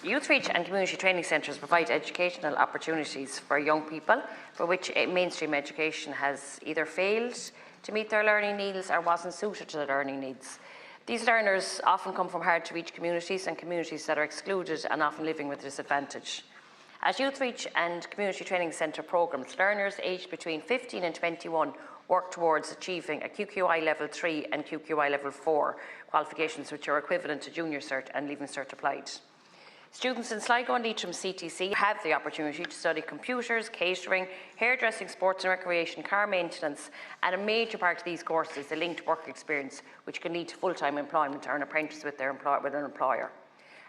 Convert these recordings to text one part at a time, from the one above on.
Youth Reach and community training centres provide educational opportunities for young people for which mainstream education has either failed to meet their learning needs or wasn't suited to their learning needs. These learners often come from hard-to-reach communities and communities that are excluded and often living with disadvantage. At Youth Reach and Community Training Centre programmes, learners aged between 15 and 21 work towards achieving a QQI Level 3 and QQI Level 4 qualifications, which are equivalent to Junior Cert and Leaving Cert Applied. Students in Sligo and Leitrim CTC have the opportunity to study computers, catering, hairdressing, sports and recreation, car maintenance, and a major part of these courses is a linked work experience which can lead to full-time employment or an apprentice with an employer.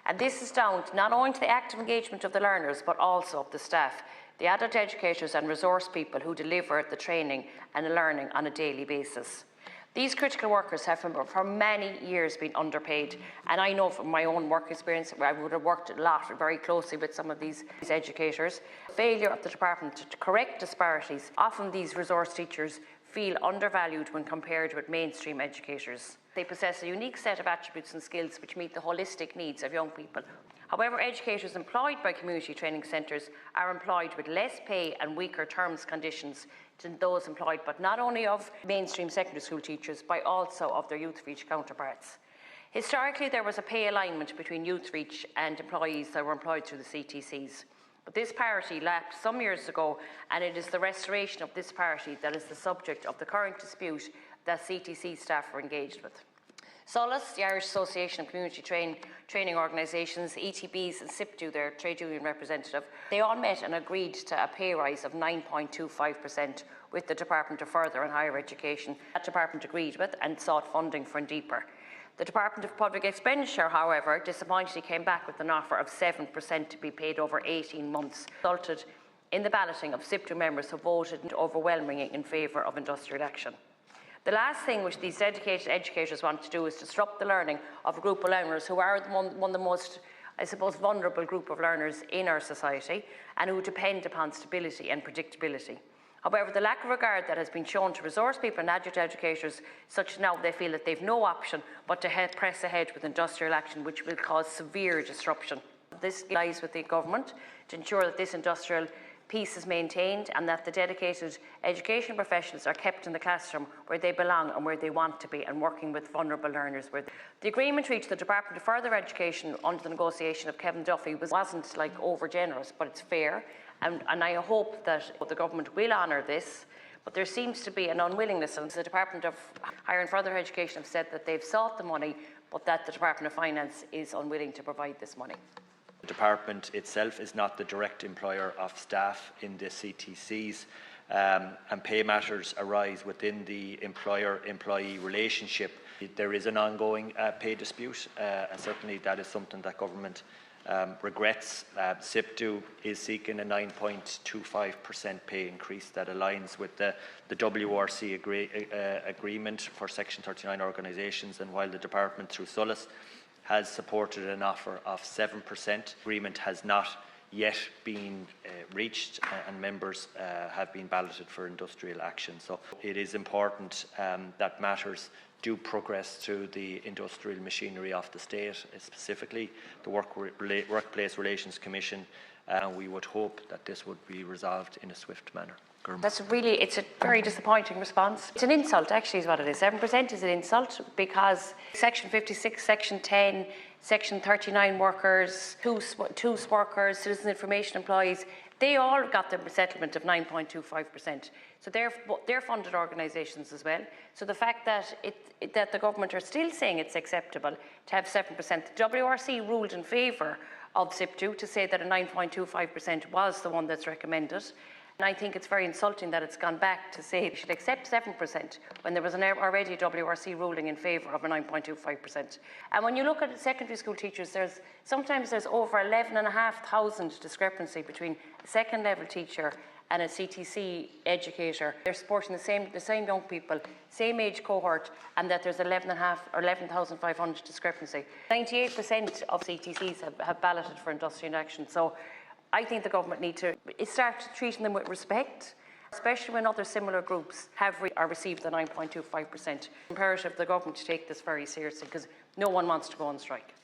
And this is down to not only to the active engagement of the learners but also of the staff, the adult educators and resource people who deliver the training and the learning on a daily basis. These critical workers have for many years been underpaid, and I know from my own work experience, I would have worked a lot very closely with some of these educators. Failure of the department to correct disparities, often these resource teachers feel undervalued when compared with mainstream educators. They possess a unique set of attributes and skills which meet the holistic needs of young people. However, educators employed by community training centres are employed with less pay and weaker terms conditions than those employed but not only of mainstream secondary school teachers but also of their Youth Reach counterparts. Historically, there was a pay alignment between Youth Reach and employees that were employed through the CTCs. But this parity lapsed some years ago, and it is the restoration of this parity that is the subject of the current dispute that CTC staff are engaged with. Solace, the Irish Association of Community Training Organisations, ETBs and SIPTU, their trade union representative, they all met and agreed to a pay rise of 9.25% with the Department of Further and Higher Education. That department agreed with and sought funding for deeper. The Department of Public Expenditure, however, disappointingly came back with an offer of 7% to be paid over 18 months, resulted in the balloting of SIPTU members who voted overwhelmingly in favour of industrial action. The last thing which these dedicated educators want to do is disrupt the learning of a group of learners who are one of the most, I suppose, vulnerable group of learners in our society and who depend upon stability and predictability. However, the lack of regard that has been shown to resource people and adult educators, such now they feel that they've no option but to press ahead with industrial action, which will cause severe disruption. This lies with the government to ensure that this industrial piece is maintained and that the dedicated education professionals are kept in the classroom where they belong and where they want to be, and working with vulnerable learners. The agreement reached the Department of Further Education under the negotiation of Kevin Duffy wasn't like over generous, but it's fair, and I hope that the government will honour this. But there seems to be an unwillingness, and the Department of Higher and Further Education have said that they've sought the money, but that the Department of Finance is unwilling to provide this money. The department itself is not the direct employer of staff in the CTCs, and pay matters arise within the employer-employee relationship. There is an ongoing pay dispute, and certainly that is something that government regrets. SIPTU is seeking a 9.25% pay increase that aligns with the WRC agreement for Section 39 organisations, and while the department through Solace has supported an offer of 7%, agreement has not yet been reached, and members have been balloted for industrial action. So it is important that matters do progress through the industrial machinery of the state, specifically the Workplace Relations Commission, and we would hope that this would be resolved in a swift manner. It's a very disappointing response. It's an insult, actually, is what it is. 7% is an insult because Section 56, Section 10, Section 39 workers, TUS workers, citizen information employees, they all got the settlement of 9.25%. So they're funded organisations as well. So the fact that that the government are still saying it's acceptable to have 7%, the WRC ruled in favour of SIPTU to say that a 9.25% was the one that's recommended. And I think it's very insulting that it's gone back to say it should accept 7% when there was already a WRC ruling in favour of a 9.25%. And when you look at secondary school teachers, sometimes there's over 11,500 discrepancy between a second level teacher and a CTC educator. They're supporting the same young people, same age cohort, and that there's 11,500 discrepancy. 98% of CTCs have balloted for industrial action. So I think the government need to start treating them with respect, especially when other similar groups have received the 9.25%. It's imperative the government to take this very seriously because no one wants to go on strike.